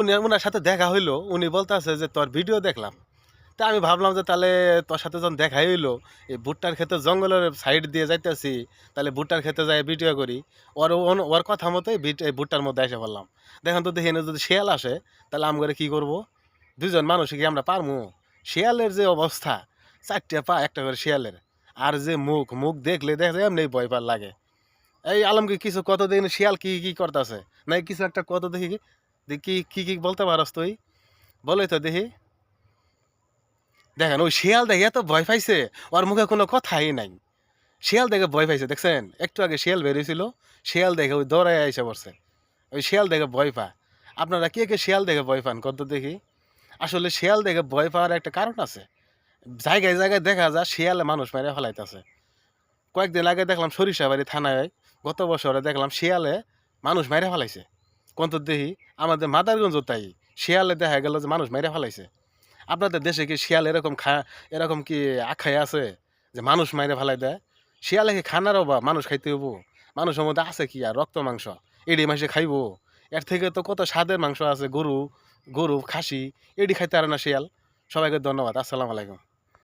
উনার সাথে দেখা হইলো, উনি বলতেছে যে তোর ভিডিও দেখলাম। তা আমি ভাবলাম যে তাহলে তোর সাথে যখন দেখাই হইলো, এই ভুট্টার ক্ষেতে জঙ্গলের সাইড দিয়ে যাইতেছি, তাহলে ভুট্টার ক্ষেতে যাই ভিডিও করি। ওর কথা মতোই এই ভুট্টার মধ্যে এসে বললাম। দেখেন তো দেখি এনে যদি শিয়াল আসে, তাহলে আম করে কি করব? দুজন মানুষ কি আমরা পারমু? শিয়ালের যে অবস্থা, 4টে পা একটা করে শিয়ালের, আর যে মুখ, মুখ দেখলে দেখা যায় এমনি ভয় পার লাগে। এই আলমকে কিছু কত দেখি শিয়াল কি কি করতেছে, নাই কিছু একটা কত দেখি কি কি কি কি বলতে পারস তুই? বলোই তো দেখি। দেখেন ওই শিয়াল দেখে এত ভয় পাইছে, ওর মুখে কোনো কথাই নাই। শিয়াল দেখে ভয় পাইছে, দেখছেন? একটু আগে শিয়াল বেরিয়েছিল, শিয়াল দেখে ওই দৌড়ায় এসে পড়ছে। ওই শিয়াল দেখে ভয় পা। আপনারা কে কে শিয়াল দেখে ভয় পান কত দেখি? আসলে শিয়াল দেখে ভয় পাওয়ার একটা কারণ আছে। জায়গায় জায়গায় দেখা যায় শিয়ালে মানুষ মেরে ফেলাইতেছে। কয়েকদিন আগে দেখলাম সরিষাবাড়ি থানায়, গত বছরে দেখলাম শিয়ালে মানুষ মেরে ফেলাইছে। কত দেখি আমাদের মাদারগঞ্জ তাই শিয়ালে দেখা গেল যে মানুষ মেরে ফেলাইছে। আপনাদের দেশে কি শিয়াল এরকম এরকম কি আখাই আছে যে মানুষ মাইরে ফেলাই দেয়? শিয়ালে কি খানার অভাব, মানুষ খাইতে হবো? মানুষের মধ্যে আছে কি আর রক্ত মাংস, এডি মাসে খাইবো? এর থেকে তো কত স্বাদের মাংস আছে, গরু, গরু খাসি, এডি খাইতে পারে না শিয়াল। সবাইকে ধন্যবাদ, আসসালামু আলাইকুম।